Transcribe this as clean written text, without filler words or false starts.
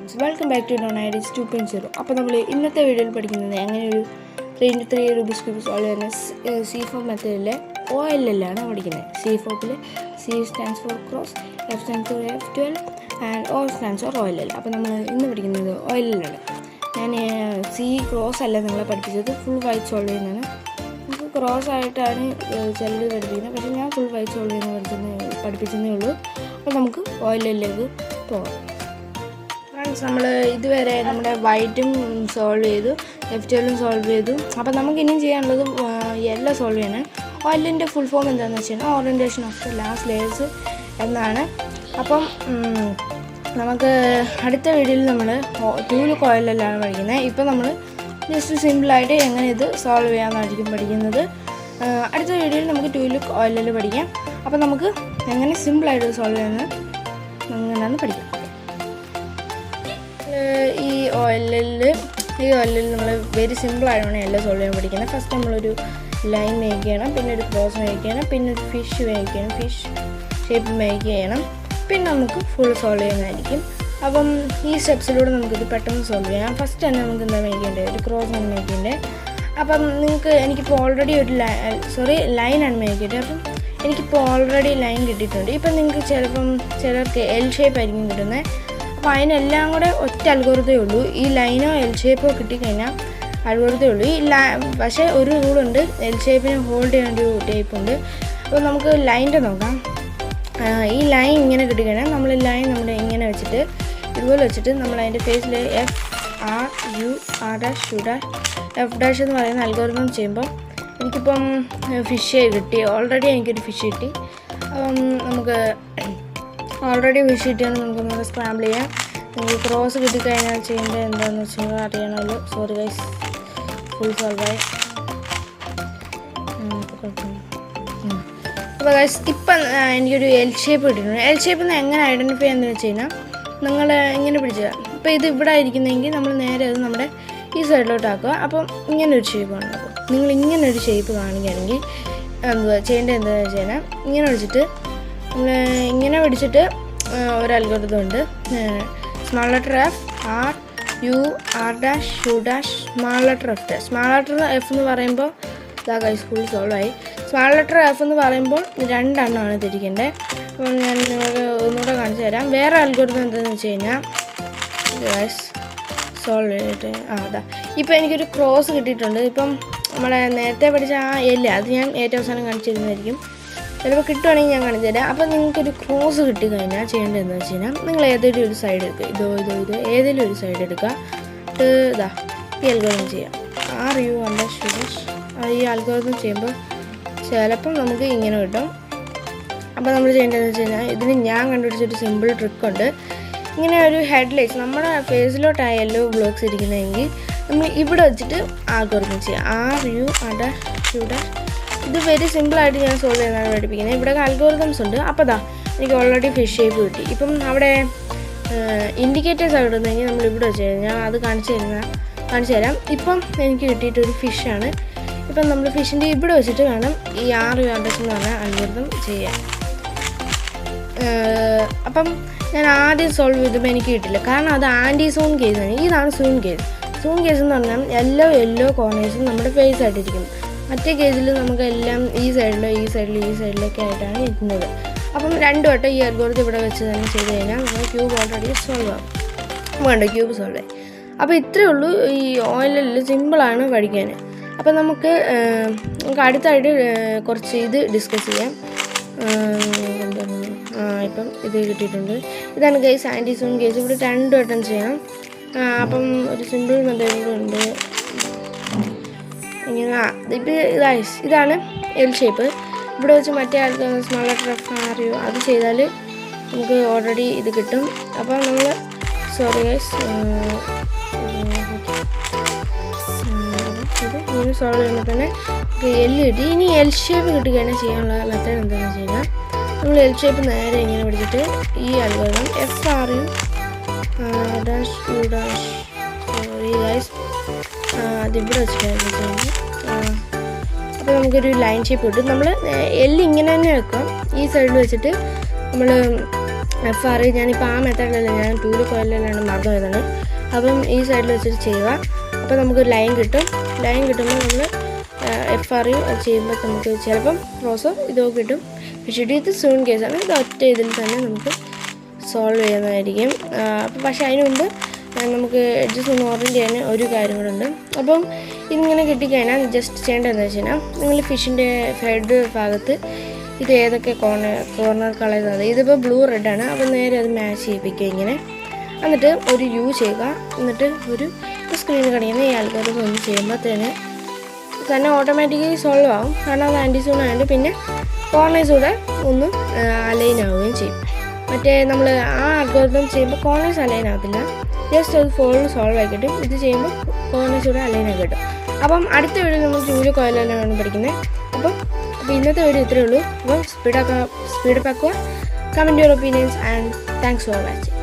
Friends, welcome back to non ideas 2.0. അപ്പോൾ നമ്മൾ ഇന്നത്തെ വീഡിയോയിൽ പഠിക്കുന്നത് എങ്ങനെ ഒരു 3 റൂബിക്സ് ക്യൂബ് സോൾവ് ചെയ്യുന്ന C4 മെത്തേഡിലെ OLL പഠിക്കുന്നത്. C4 C stands for cross, F stands for F12 and O stands for OLL. അപ്പോൾ നമ്മൾ ഇന്ന് പഠിക്കുന്നത് OLL ആണ്. ഞാൻ C ക്രോസ് അല്ല നിങ്ങളെ പഠിപ്പിച്ചത്, ഫുൾ വൈറ്റ് സോൾവ് ചെയ്യുന്നതാണ്. നമുക്ക് ക്രോസ് ആയിട്ടാണ് ചിലർ പഠിപ്പിക്കുന്നത്, പക്ഷേ ഞാൻ ഫുൾ വൈറ്റ് സോൾവ് ചെയ്യുന്ന പഠിപ്പിച്ചതേ ഉള്ളൂ. അപ്പോൾ നമുക്ക് OLLിലേക്ക് പോകാം. നമ്മൾ ഇതുവരെ നമ്മുടെ വൈറ്റും സോൾവ് ചെയ്തു, F12 സോൾവ് ചെയ്തു. അപ്പം നമുക്ക് ഇനിയും ചെയ്യാനുള്ളത് യെല്ലോ സോൾവ് ചെയ്യണം. ഓയിലിൻ്റെ ഫുൾ ഫോം എന്താണെന്ന് വെച്ച് കഴിഞ്ഞാൽ orientation of the last layers എന്നാണ്. അപ്പം നമുക്ക് അടുത്ത വീഡിയോയിൽ നമ്മൾ ട്യൂലിക് ഓയിലെല്ലാം പഠിക്കുന്നത്. ഇപ്പം നമ്മൾ ജസ്റ്റ് സിമ്പിളായിട്ട് എങ്ങനെ ഇത് സോൾവ് ചെയ്യാമെന്നായിരിക്കും പഠിക്കുന്നത്. അടുത്ത വീഡിയോയിൽ നമുക്ക് ട്യൂലിക് ഓയിലിൽ പഠിക്കാം. അപ്പം നമുക്ക് എങ്ങനെ സിമ്പിളായിട്ട് സോൾവ് ചെയ്യുന്നത് അങ്ങനെയാണ് പഠിക്കാം. ഈ ഓയിലിൽ നമ്മൾ വെരി സിമ്പിളായിട്ടാണ് എല്ലാം സോൾവ് ചെയ്യാൻ പഠിക്കുന്നത്. ഫസ്റ്റ് നമ്മളൊരു ലൈൻ മേക്ക് ചെയ്യണം, പിന്നെ ഒരു ക്രോസ് മേക്ക് ചെയ്യണം, പിന്നെ ഒരു ഫിഷ് മേക്ക് ചെയ്യണം, ഫിഷ് ഷേപ്പ് മേക്ക് ചെയ്യണം, പിന്നെ നമുക്ക് ഫുൾ സോൾവ് ചെയ്യുന്നതായിരിക്കും. അപ്പം ഈ സ്റ്റെപ്സിലൂടെ നമുക്കിത് പെട്ടെന്ന് സോൾവ് ചെയ്യാം. ഫസ്റ്റ് തന്നെ നമുക്ക് എന്താ മേക്ക് ചെയ്യേണ്ടത്, ഒരു ക്രോസ് ആണ് മേക്ക് ചെയ്യേണ്ടത്. അപ്പം എനിക്കിപ്പോൾ ഓൾറെഡി ഒരു ലൈനാണ് മേക്ക് ചെയ്തത്. അപ്പം എനിക്കിപ്പോൾ ഓൾറെഡി ലൈൻ കിട്ടിയിട്ടുണ്ട്. ഇപ്പം നിങ്ങൾക്ക് ചിലർക്ക് എൽ ഷേപ്പ് ആയിരിക്കും കിട്ടുന്നത്. അപ്പോൾ അതിനെല്ലാം കൂടെ ഒറ്റ അൽഗോരിതമേ ഉള്ളൂ. ഈ ലൈനോ എൽ ഷേപ്പോ കിട്ടിക്കഴിഞ്ഞാൽ അൽഗോരിതമേ ഉള്ളൂ. പക്ഷേ ഒരു റൂളുണ്ട്, എൽ ഷേപ്പിനെ ഹോൾഡ് ചെയ്യേണ്ട ഒരു ടൈപ്പുണ്ട്. അപ്പോൾ നമുക്ക് ലൈൻ്റെ നോക്കാം. ഈ ലൈൻ ഇങ്ങനെ കിട്ടിക്കഴിഞ്ഞാൽ നമ്മൾ ലൈൻ ഇങ്ങനെ വെച്ചിട്ട് ഇതുപോലെ വെച്ചിട്ട് നമ്മൾ അതിൻ്റെ ഫേസിൽ F' എന്ന് പറയുന്ന അൽഗോരിതം ചെയ്യുമ്പോൾ എനിക്കിപ്പം ഫിഷ് കിട്ടി. ഓൾറെഡി എനിക്കൊരു ഫിഷ് കിട്ടി. അപ്പം നമുക്ക് ഓൾറെഡി ഫിഷ് കിട്ടിയാണ് നമുക്കൊന്നുകൂടെ സ്ക്രാമ്പിൾ ചെയ്യാം. നിങ്ങൾക്ക് ക്രോസ് കിട്ടിക്കഴിഞ്ഞാൽ ചെയ്യേണ്ടത് എന്താണെന്ന് വെച്ചാൽ അറിയണമല്ലോ. സോറി ഗൈസ്, ഫുൾ സോൾവായി. അപ്പോൾ ഗൈസ് ഇപ്പം എനിക്കൊരു എൽ ഷേപ്പ് കിട്ടിയിട്ടുണ്ട്. എൽ ഷേപ്പ് എങ്ങനെ ഐഡൻറ്റിഫൈ ചെയ്യാമെന്ന് വെച്ച് കഴിഞ്ഞാൽ നിങ്ങൾ ഇങ്ങനെ പിടിക്കുക. ഇപ്പോൾ ഇത് ഇവിടെ ഇരിക്കുന്നതെങ്കിൽ നമ്മൾ നേരെ അത് നമ്മുടെ ഈ സൈഡിലോട്ട് ആക്കുക. അപ്പം ഇങ്ങനൊരു ഷേപ്പാണ്. അപ്പോൾ നിങ്ങൾ ഇങ്ങനൊരു ഷേപ്പ് കാണിക്കുകയാണെങ്കിൽ ചെയ്യേണ്ടത് എന്താണെന്ന് വെച്ച് കഴിഞ്ഞാൽ ഇങ്ങനെ പിടിച്ചിട്ട് ഒരു അൽഗോരിതം ഉണ്ട്. Small letter F, R, U, R', U', small letter F. Small letter F എന്ന് പറയുമ്പോൾ ഇതാ ഗൈസ് ഫുൾ സോൾവ് ആയി. സ്മാൾ ലെറ്റർ F എന്ന് പറയുമ്പോൾ രണ്ടെണ്ണമാണ് തിരിക്കേണ്ടത്. അപ്പോൾ ഞാൻ നിങ്ങൾക്ക് ഒന്നുകൂടെ കാണിച്ചു തരാം. വേറെ അൽഗോരിതം എന്താണെന്ന് വെച്ച് കഴിഞ്ഞാൽ ഗൈസ് സോൾവ് ചെയ്തിട്ട് അതാ ഇപ്പോൾ എനിക്കൊരു ക്രോസ് കിട്ടിയിട്ടുണ്ട്. ഇപ്പം നമ്മളെ നേരത്തെ പഠിച്ച അത് ഞാൻ ഏറ്റവും അവസാനം കാണിച്ചു തരുന്നതായിരിക്കും. ചിലപ്പോൾ കിട്ടുവാണെങ്കിൽ ഞാൻ കാണിച്ചു തരാം. അപ്പോൾ നിങ്ങൾക്കൊരു ക്രോസ് കിട്ടിക്കഴിഞ്ഞാൽ ചെയ്യേണ്ടത് എന്താണെന്ന് വെച്ച് കഴിഞ്ഞാൽ നിങ്ങൾ ഏതെങ്കിലും ഒരു സൈഡ് എടുക്കുക. ഇത് ഏതെങ്കിലും ഒരു സൈഡ് എടുക്കുക. ഇതാ ഈ അൽഗോരിതം ചെയ്യാം. ഈ അൽഗോരിതം ചെയ്യുമ്പോൾ ചിലപ്പം നമുക്ക് ഇങ്ങനെ കിട്ടും. അപ്പോൾ നമ്മൾ ചെയ്യേണ്ടതെന്ന് വെച്ച് കഴിഞ്ഞാൽ ഇതിന് ഞാൻ കണ്ടുപിടിച്ചൊരു സിമ്പിൾ ട്രിക്കുണ്ട്. ഇങ്ങനെ ഒരു ഹെഡ്ലൈറ്റ്സ് നമ്മുടെ ഫേസിലോട്ടായ യെല്ലോ ബ്ലോക്സ് ഇരിക്കുന്നതെങ്കിൽ നമ്മൾ ഇവിടെ വെച്ചിട്ട് അൽഗോരിതം ചെയ്യാം. R', ഇത് വെരി സിമ്പിളായിട്ട് ഞാൻ സോൾവ് ചെയ്യാനാണ് പഠിപ്പിക്കുന്നത്. ഇവിടെ അൽഗോരിതംസ് ഉണ്ട്. അപ്പോൾ എനിക്ക് ഓൾറെഡി ഫിഷ് ഷേപ്പ് കിട്ടി. ഇപ്പം അവിടെ ഇൻഡിക്കേറ്റേഴ്സ് ഇടുന്നതെങ്കിൽ നമ്മൾ ഇവിടെ വെച്ച് കഴിഞ്ഞാൽ അത് കാണിച്ചു തരാം. ഇപ്പം എനിക്ക് കിട്ടിയിട്ടൊരു ഫിഷാണ്. ഇപ്പം നമ്മൾ ഫിഷിൻ്റെ ഇവിടെ വെച്ചിട്ട് വേണം ഈ R' എന്ന് പറഞ്ഞ അൽഗോരിതം ചെയ്യാൻ. അപ്പം ഞാൻ ആദ്യം സോൾവ് ചെയ്തപ്പോൾ എനിക്ക് കിട്ടില്ല, കാരണം അത് ആൻറ്റി സൂൺ കേസാണ്. ഇതാണ് സൂൺ കേസ്. സൂൺ കേസ് എന്ന് പറഞ്ഞാൽ യെല്ലോ കോർണേഴ്സും നമ്മുടെ ഫേസ് ആയിട്ടിരിക്കും. മറ്റേ കേസിൽ നമുക്ക് എല്ലാം ഈ സൈഡിലൊക്കെ ആയിട്ടാണ് ഇരിക്കുന്നത്. അപ്പം രണ്ടു വട്ടം ഈ അൽഗോരിതം ഇവിടെ വെച്ച് തന്നെ ചെയ്ത് കഴിഞ്ഞാൽ നമ്മൾ ക്യൂബ് ഓൾറെഡി സോൾവ് ആകും. ക്യൂബ് സോൾവ് ആയി. അപ്പോൾ ഇത്രയേ ഉള്ളൂ. ഈ ഓയിലിൽ സിമ്പിളാണ് പഠിക്കാൻ. അപ്പം നമുക്ക് അടുത്തായിട്ട് കുറച്ച് ഇത് ഡിസ്കസ് ചെയ്യാം. ഇപ്പം ഇത് കിട്ടിയിട്ടുണ്ട്. ഇതാണ് ഗൈസ് ആൻറ്റി സൂൺ കേസ്. ഇവിടെ 2 വട്ടം ചെയ്യണം. അപ്പം ഒരു സിമ്പിൾ മെത്തേഡുണ്ട്. ഇങ്ങനെ ഇതാണ് എൽ ഷേപ്പ്. ഇവിടെ വെച്ച് മറ്റേ small letter F, R, U അത് ചെയ്താൽ നമുക്ക് ഓൾറെഡി ഇത് കിട്ടും. അപ്പം നമ്മൾ സോറി ഗൈസ് ഇത് സോൾവ് ചെയ്യുമ്പോൾ തന്നെ എൽ കിട്ടി. ഇനി എൽ ഷേപ്പ് കിട്ടുകയാണ് ചെയ്യാനുള്ള മെത്തേഡ് എന്താണെന്ന് വെച്ച് കഴിഞ്ഞാൽ നമ്മൾ എൽ ഷേപ്പ് നേരെ ഇങ്ങനെ പിടിച്ചിട്ട് ഈ algorithm F, R, U', sorry guys അതിവിടെ വെച്ചിട്ടായിരുന്നു ചെയ്യുന്നത്. അപ്പോൾ നമുക്കൊരു ലൈൻ ഷേപ്പ് കിട്ടും. നമ്മൾ എല്ല് ഇങ്ങനെ തന്നെ വെക്കാം. ഈ സൈഡിൽ വെച്ചിട്ട് നമ്മൾ FR ഞാനിപ്പോൾ ആ മെത്തേഡിലല്ല, ഞാൻ ടൂല് കോയിലാണ് മറന്നു പോയതാണ്. അപ്പം ഈ സൈഡിൽ വെച്ചിട്ട് ചെയ്യുക. അപ്പോൾ നമുക്കൊരു ലൈൻ കിട്ടും. ലൈൻ കിട്ടുമ്പോൾ നമ്മൾ FR അത് ചെയ്യുമ്പോൾ നമുക്ക് ചിലപ്പം ക്രോസോ ഇതൊക്കെ കിട്ടും. പക്ഷേ ഇത് സൂൺ കേസാണ്. ഇത് ഒറ്റ ഇതിൽ തന്നെ നമുക്ക് സോൾവ് ചെയ്യുന്നതായിരിക്കും. പക്ഷേ അതിന് മുമ്പ് നമുക്ക് എഡ്ജസ് ഒന്ന് ഓറഞ്ച് ചെയ്യാൻ ഒരു കാര്യം കൂടെ ഉണ്ട്. അപ്പം ഇതിങ്ങനെ കിട്ടിക്കഴിഞ്ഞാൽ ജസ്റ്റ് ചെയ്യേണ്ടതെന്ന് വെച്ച് കഴിഞ്ഞാൽ നിങ്ങൾ ഫിഷിൻ്റെ ഹെഡ് ഭാഗത്ത് ഇത് ഏതൊക്കെ കോർണർ കളയുന്നത്, ഇതിപ്പോൾ ബ്ലൂ റെഡാണ്. അപ്പോൾ നേരെ അത് മാച്ച് ചെയ്യിപ്പിക്കുക ഇങ്ങനെ. എന്നിട്ട് ഒരു യു ചെയ്യുക. എന്നിട്ട് ഒരു സ്ക്രീൻ കാണിക്കുന്ന ഈ ആൾക്കാർക്ക് ഒന്ന് ചെയ്യുമ്പോൾ തന്നെ ഓട്ടോമാറ്റിക്കലി സോൾവ് ആവും. കാരണം അത് ആൻറ്റി സൂൺ ആയതുകൊണ്ട് പിന്നെ കോർണേഴ്സ് കൂടെ ഒന്ന് അലൈൻ ആവുകയും ചെയ്യും. മറ്റേ നമ്മൾ ആ അൽഗോരിതം ചെയ്യുമ്പോൾ കോർണേഴ്സ് അലൈൻ ആകത്തില്ല, ജസ്റ്റ് അത് സോൾവ് ആയി കിട്ടും. ഇത് ചെയ്യുമ്പോൾ കോർണേഴ്സ് കൂടെ അലൈൻ ആയി കിട്ടും. അപ്പം അടുത്ത വീഡിയോ നമ്മൾ ടൂല് കോയിലാണ് പഠിക്കുന്നത്. അപ്പോൾ ഇന്നത്തെ വീഡിയോ ഇത്രയേ ഉള്ളൂ. അപ്പോൾ സ്പീഡപ്പ് ആക്കുക. Comment your opinions and thanks for watching.